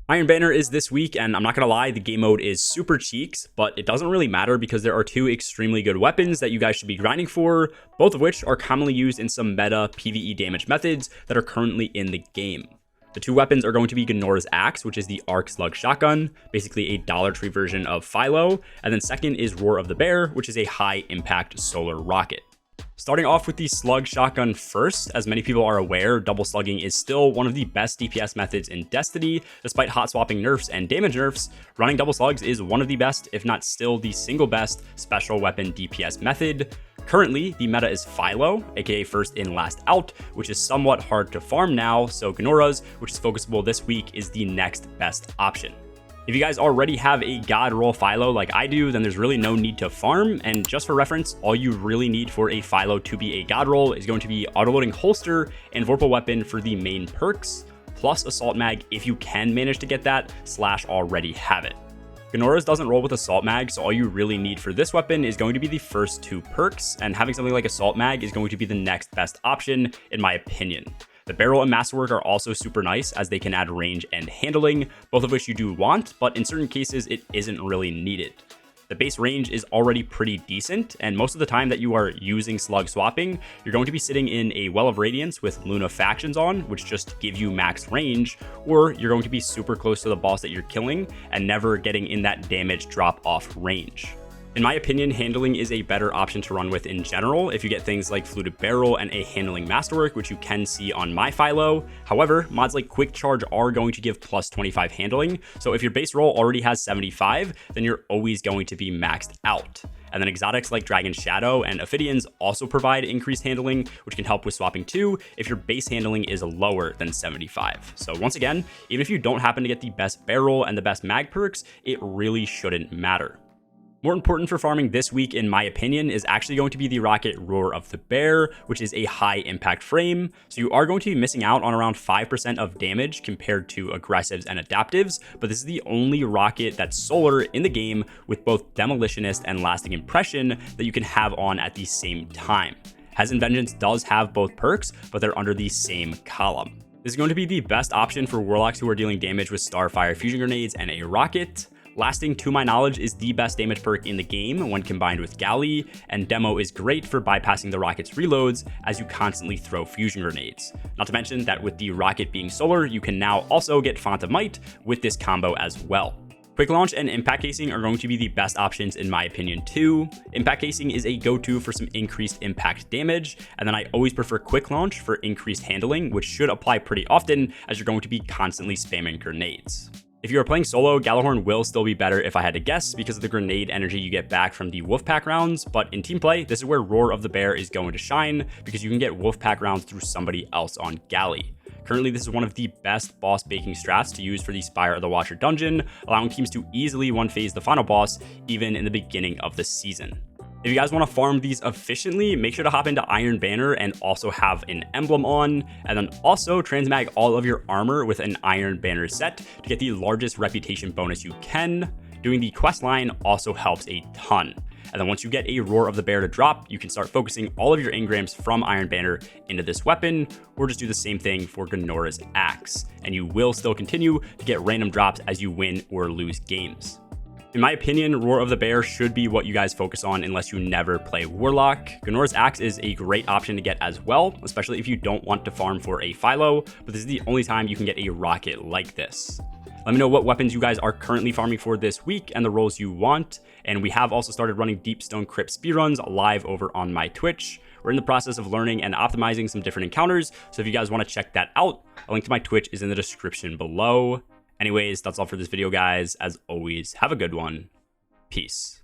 Iron Banner is this week, and I'm not gonna lie, the game mode is super cheeks, but it doesn't really matter because there are two extremely good weapons that you guys should be grinding for, both of which are commonly used in some meta PvE damage methods that are currently in the game. The two weapons are going to be GUNNORA'S Axe, which is the Arc Slug Shotgun, basically a Dollar Tree version of Philo, and then second is Roar of the Bear, which is a high impact solar rocket. Starting off with the Slug Shotgun first, as many people are aware, double slugging is still one of the best DPS methods in Destiny. Despite hot swapping nerfs and damage nerfs, running double slugs is one of the best, if not still the single best, special weapon DPS method. Currently, the meta is Philo, aka first in last out, which is somewhat hard to farm now, so GUNNORA'S, which is focusable this week, is the next best option. If you guys already have a god roll Philo like I do, then there's really no need to farm, and just for reference, all you really need for a Philo to be a god roll is going to be autoloading holster and Vorpal weapon for the main perks, plus assault mag if you can manage to get that, / already have it. GUNNORA'S doesn't roll with assault mag, so all you really need for this weapon is going to be the first two perks, and having something like assault mag is going to be the next best option, in my opinion. The barrel and masterwork are also super nice as they can add range and handling, both of which you do want, but in certain cases it isn't really needed. The base range is already pretty decent, and most of the time that you are using slug swapping, you're going to be sitting in a Well of Radiance with LUNAFACTIONs on, which just give you max range, or you're going to be super close to the boss that you're killing and never getting in that damage drop off range. In my opinion, handling is a better option to run with in general if you get things like Fluted Barrel and a handling masterwork, which you can see on my Philo. However, mods like Quick Charge are going to give plus 25 handling, so if your base roll already has 75, then you're always going to be maxed out. And then exotics like Dragon Shadow and Ophidians also provide increased handling, which can help with swapping too if your base handling is lower than 75. So once again, even if you don't happen to get the best barrel and the best mag perks, it really shouldn't matter. More important for farming this week, in my opinion, is actually going to be the rocket Roar of the Bear, which is a high impact frame. So you are going to be missing out on around 5% of damage compared to aggressives and adaptives, but this is the only rocket that's solar in the game with both Demolitionist and Lasting Impression that you can have on at the same time. Hazen Vengeance does have both perks, but they're under the same column. This is going to be the best option for Warlocks who are dealing damage with Starfire fusion grenades and a rocket. Lasting, to my knowledge, is the best damage perk in the game when combined with Galley, and Demo is great for bypassing the rocket's reloads as you constantly throw fusion grenades. Not to mention that with the rocket being solar, you can now also get Font of Might with this combo as well. Quick Launch and Impact Casing are going to be the best options in my opinion too. Impact Casing is a go-to for some increased impact damage, and then I always prefer Quick Launch for increased handling, which should apply pretty often as you're going to be constantly spamming grenades. If you are playing solo, Gjallarhorn will still be better if I had to guess because of the grenade energy you get back from the Wolfpack rounds, but in team play, this is where Roar of the Bear is going to shine because you can get Wolfpack rounds through somebody else on Galley. Currently, this is one of the best boss baking strats to use for the Spire of the Watcher dungeon, allowing teams to easily one-phase the final boss even in the beginning of the season. If you guys want to farm these efficiently, make sure to hop into Iron Banner and also have an emblem on, and then also transmag all of your armor with an Iron Banner set to get the largest reputation bonus you can. Doing the quest line also helps a ton. And then once you get a Roar of the Bear to drop, you can start focusing all of your engrams from Iron Banner into this weapon, or just do the same thing for GUNNORA'S Axe, and you will still continue to get random drops as you win or lose games. In my opinion, Roar of the Bear should be what you guys focus on unless you never play Warlock. GUNNORA'S Axe is a great option to get as well, especially if you don't want to farm for a Philo, but this is the only time you can get a rocket like this. Let me know what weapons you guys are currently farming for this week and the rolls you want, and we have also started running Deepstone Crypt speedruns live over on my Twitch. We're in the process of learning and optimizing some different encounters, so if you guys want to check that out, a link to my Twitch is in the description below. Anyways, that's all for this video, guys. As always, have a good one. Peace.